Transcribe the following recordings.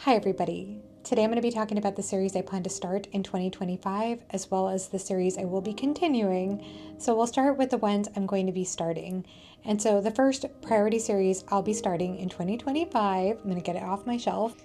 Hi everybody. Today I'm going to be talking about the series I plan to start in 2025, as well as the series I will be continuing. So we'll start with the ones I'm going to be starting. And so the first priority series I'll be starting in 2025, I'm going to get it off my shelf,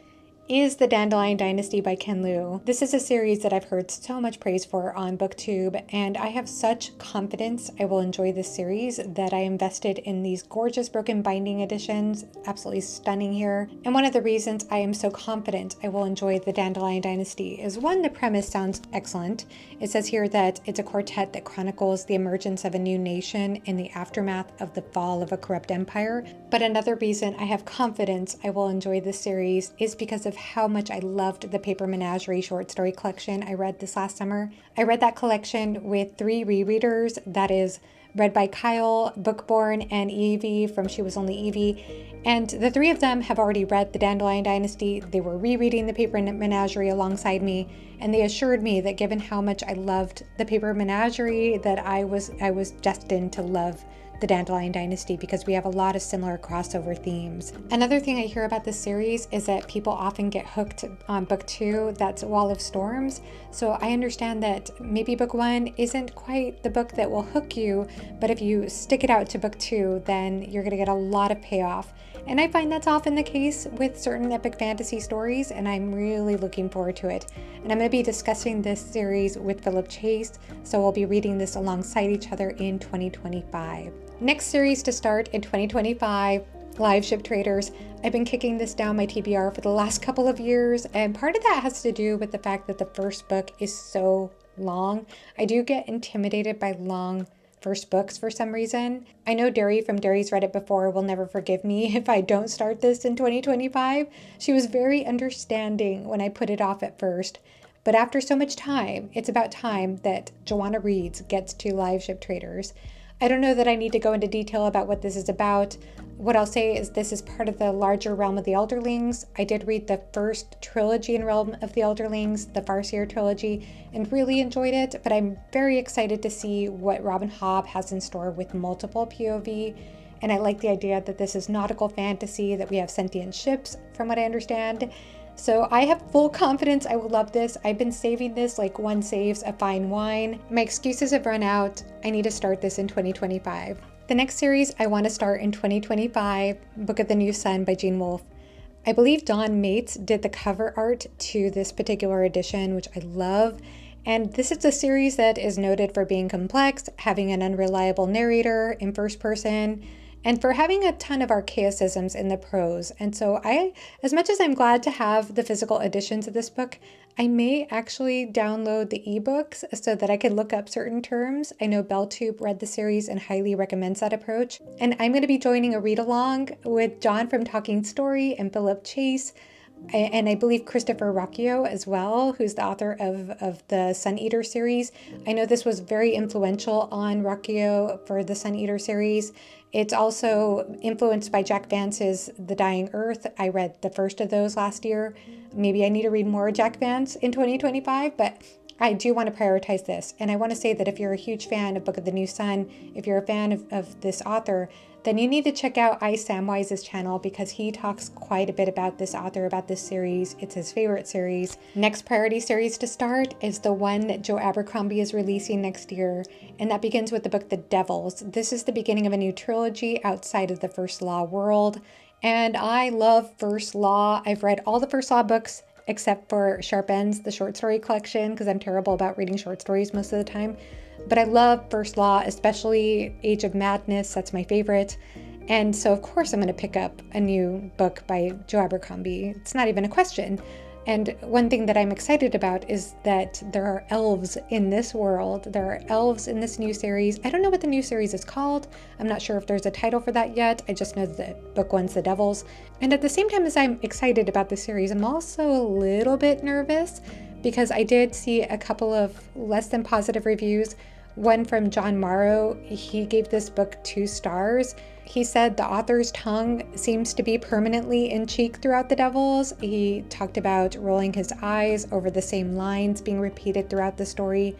is The Dandelion Dynasty by Ken Liu. This is a series that I've heard so much praise for on BookTube, and I have such confidence I will enjoy this series that I invested in these gorgeous broken binding editions, absolutely stunning here. And one of the reasons I am so confident I will enjoy The Dandelion Dynasty is, one, the premise sounds excellent. It says here that it's a quartet that chronicles the emergence of a new nation in the aftermath of the fall of a corrupt empire. But another reason I have confidence I will enjoy this series is because of how much I loved the Paper Menagerie short story collection I read this last summer. I read that collection with 3 rereaders, that is read by Kyle, Bookborn, and Evie from She Was Only Evie. And the 3 of them have already read The Dandelion Dynasty. They were rereading the Paper Menagerie alongside me, and they assured me that given how much I loved the Paper Menagerie, that I was destined to love The Dandelion Dynasty because we have a lot of similar crossover themes. Another thing I hear about this series is that people often get hooked on book 2, that's Wall of Storms. So I understand that maybe book 1 isn't quite the book that will hook you, but if you stick it out to book 2, then you're going to get a lot of payoff. And I find that's often the case with certain epic fantasy stories, and I'm really looking forward to it. And I'm going to be discussing this series with Philip Chase, so we'll be reading this alongside each other in 2025. Next series to start in 2025, Live Ship Traders. I've been kicking this down my TBR for the last couple of years, and part of that has to do with the fact that the first book is so long. I do get intimidated by long first books for some reason. I know Derry from Derry's Read It Before will never forgive me if I don't start this in 2025. She was very understanding when I put it off at first. But after so much time, it's about time that Joanna Reeds gets to Live Ship Traders. I don't know that I need to go into detail about what this is about. What I'll say is this is part of the larger Realm of the Elderlings. I did read the first trilogy in Realm of the Elderlings, the Farseer trilogy, and really enjoyed it, but I'm very excited to see what Robin Hobb has in store with multiple POV. And I like the idea that this is nautical fantasy, that we have sentient ships, from what I understand. So I have full confidence I will love this. I've been saving this like one saves a fine wine. My excuses have run out. I need to start this in 2025. The next series I want to start in 2025, Book of the New Sun by Gene Wolfe. I believe Dawn Mates did the cover art to this particular edition, which I love. And this is a series that is noted for being complex, having an unreliable narrator in first person, and for having a ton of archaicisms in the prose. And so as much as I'm glad to have the physical editions of this book, I may actually download the ebooks so that I can look up certain terms. I know BellTube read the series and highly recommends that approach. And I'm going to be joining a read-along with John from Talking Story and Philip Chase, and I believe Christopher Rocchio as well, who's the author of the Sun Eater series. I know this was very influential on Rocchio for the Sun Eater series. It's also influenced by Jack Vance's The Dying Earth. I read the first of those last year. Maybe I need to read more Jack Vance in 2025, but I do want to prioritize this. And I want to say that if you're a huge fan of Book of the New Sun, if you're a fan of this author, then you need to check out Samwise's channel because he talks quite a bit about this author, about this series. It's his favorite series. Next priority series to start is the one that Joe Abercrombie is releasing next year, and that begins with the book The Devils. This is the beginning of a new trilogy outside of the First Law world, and I love First Law. I've read all the First Law books except for Sharp Ends, the short story collection, because I'm terrible about reading short stories most of the time. But I love First Law, especially Age of Madness. That's my favorite. And so, of course, I'm going to pick up a new book by Joe Abercrombie. It's not even a question. And one thing that I'm excited about is that there are elves in this world. There are elves in this new series. I don't know what the new series is called. I'm not sure if there's a title for that yet. I just know that book 1's The Devils. And at the same time as I'm excited about the series, I'm also a little bit nervous because I did see a couple of less than positive reviews. One from John Morrow, he gave this book 2 stars. He said the author's tongue seems to be permanently in cheek throughout The Devils. He talked about rolling his eyes over the same lines being repeated throughout the story.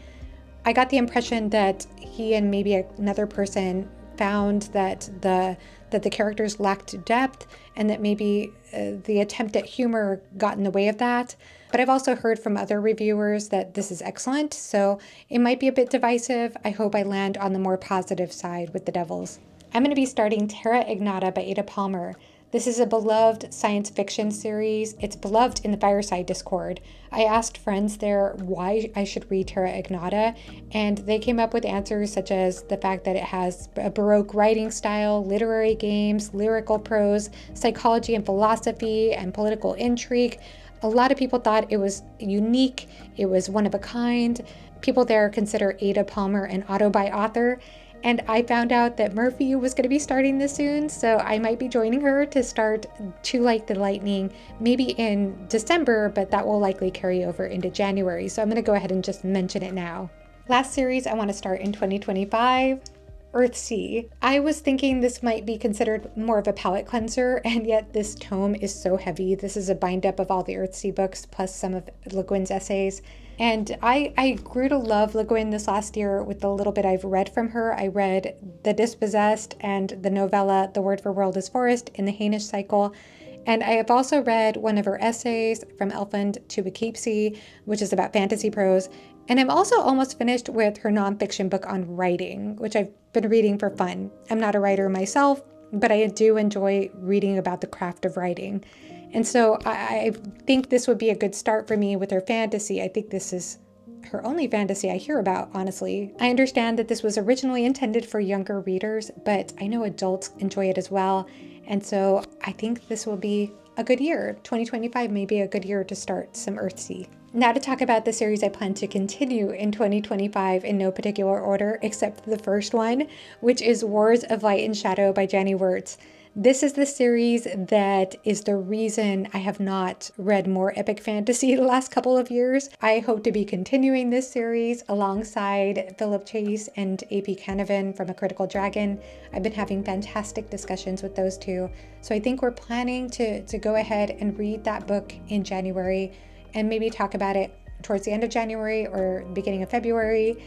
I got the impression that he and maybe another person found that the that the characters lacked depth, and that maybe the attempt at humor got in the way of that. But I've also heard from other reviewers that this is excellent, so it might be a bit divisive. I hope I land on the more positive side with The Devils. I'm going to be starting Terra Ignota by Ada Palmer. This is a beloved science fiction series. It's beloved in the Fireside Discord. I asked friends there why I should read Terra Ignota, and they came up with answers such as the fact that it has a Baroque writing style, literary games, lyrical prose, psychology and philosophy, and political intrigue. A lot of people thought it was unique, it was one of a kind. People there consider Ada Palmer an auto-buy author. And I found out that Murphy was going to be starting this soon, so I might be joining her to start Too Like the Lightning, maybe in December, but that will likely carry over into January. So I'm going to go ahead and just mention it now. Last series I want to start in 2025, Earthsea. I was thinking this might be considered more of a palate cleanser, and yet this tome is so heavy. This is a bind-up of all the Earthsea books, plus some of Le Guin's essays. And I grew to love Le Guin this last year with the little bit I've read from her. I read The Dispossessed and the novella The Word for World is Forest in the Hainish cycle. And I have also read one of her essays, From Elfland to Poughkeepsie, which is about fantasy prose. And I'm also almost finished with her nonfiction book on writing, which I've been reading for fun. I'm not a writer myself, but I do enjoy reading about the craft of writing. And so I think this would be a good start for me with her fantasy. I think this is her only fantasy I hear about, honestly. I understand that this was originally intended for younger readers, but I know adults enjoy it as well. And so I think this will be a good year. 2025 may be a good year to start some Earthsea. Now to talk about the series I plan to continue in 2025 in no particular order, except the first one, which is Wars of Light and Shadow by Jenny Wirtz. This is the series that is the reason I have not read more epic fantasy the last couple of years. I hope to be continuing this series alongside Philip Chase and A.P. Canavan from A Critical Dragon. I've been having fantastic discussions with those two. So I think we're planning to go ahead and read that book in January and maybe talk about it towards the end of January or beginning of February.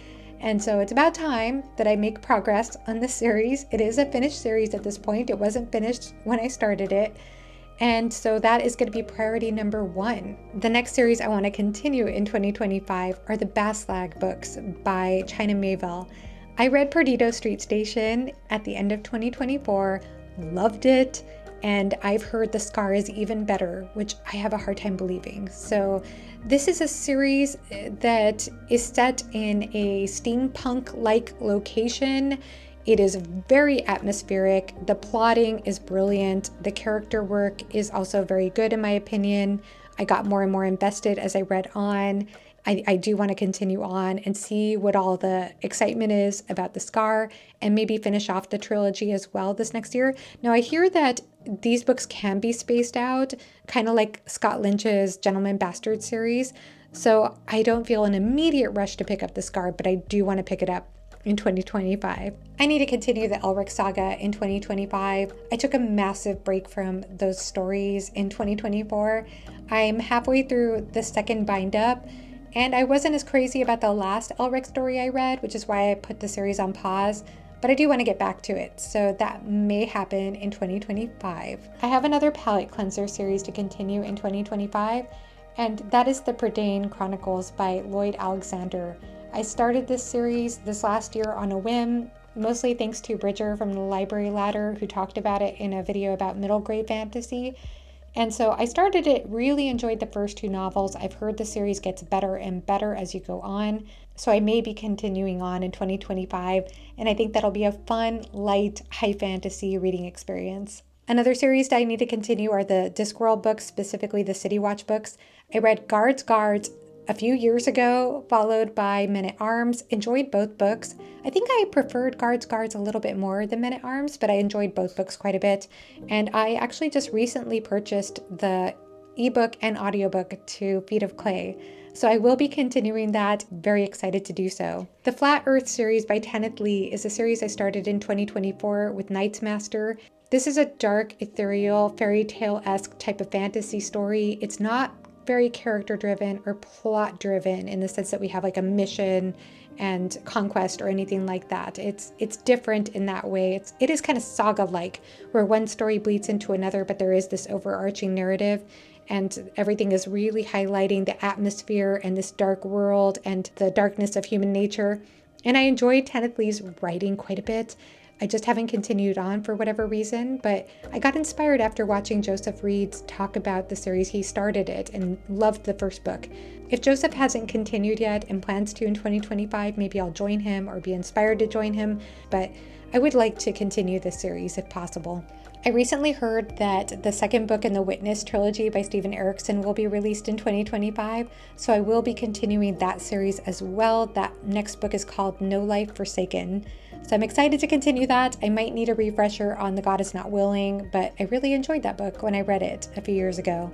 And so it's about time that I make progress on this series. It is a finished series at this point. It wasn't finished when I started it. And so that is going to be priority number one. The next series I want to continue in 2025 are the Baslag books by China Miéville. I read Perdido Street Station at the end of 2024, loved it. And I've heard The Scar is even better, which I have a hard time believing. So this is a series that is set in a steampunk-like location. It is very atmospheric. The plotting is brilliant. The character work is also very good, in my opinion. I got more and more invested as I read on. I do want to continue on and see what all the excitement is about The Scar and maybe finish off the trilogy as well this next year. Now, I hear that these books can be spaced out, kind of like Scott Lynch's Gentleman Bastard series. So I don't feel an immediate rush to pick up The Scar, but I do want to pick it up in 2025. I need to continue the Elric saga in 2025. I took a massive break from those stories in 2024. I'm halfway through the second bind up, and I wasn't as crazy about the last Elric story I read, which is why I put the series on pause, but I do want to get back to it, so that may happen in 2025. I have another palate cleanser series to continue in 2025, and that is the Prydain Chronicles by Lloyd Alexander. I started this series this last year on a whim, mostly thanks to Bridger from the Library Ladder, who talked about it in a video about middle grade fantasy. And so I started it, really enjoyed the first two novels. I've heard the series gets better and better as you go on. So I may be continuing on in 2025, and I think that'll be a fun, light, high fantasy reading experience. Another series that I need to continue are the Discworld books, specifically the City Watch books. I read Guards a few years ago, followed by Men-at-Arms. Enjoyed both books. I think I preferred Guards a little bit more than Men-at-Arms, but I enjoyed both books quite a bit. And I actually just recently purchased the ebook and audiobook to Feet of Clay. So I will be continuing that. Very excited to do so. The Flat Earth series by Kenneth Lee is a series I started in 2024 with Knight's Master. This is a dark, ethereal, fairy tale-esque type of fantasy story. It's not very character driven or plot driven in the sense that we have like a mission and conquest or anything like that. It's different in that way. It is kind of saga like, where one story bleeds into another, but there is this overarching narrative, and everything is really highlighting the atmosphere and this dark world and the darkness of human nature. And I enjoyed Kenneth Lee's writing quite a bit. I just haven't continued on for whatever reason, but I got inspired after watching Joseph Reed's talk about the series. He started it and loved the first book. If Joseph hasn't continued yet and plans to in 2025, maybe I'll join him or be inspired to join him, but I would like to continue this series if possible. I recently heard that the second book in the Witness trilogy by Stephen Erickson will be released in 2025, so I will be continuing that series as well. That next book is called No Life Forsaken. So I'm excited to continue that. I might need a refresher on The God Is Not Willing, but I really enjoyed that book when I read it a few years ago.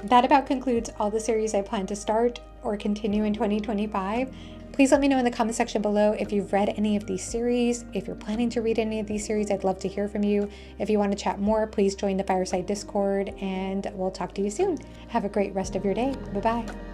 That about concludes all the series I plan to start or continue in 2025. Please let me know in the comment section below if you've read any of these series. If you're planning to read any of these series, I'd love to hear from you. If you want to chat more, please join the Fireside Discord, and we'll talk to you soon. Have a great rest of your day. Bye-bye.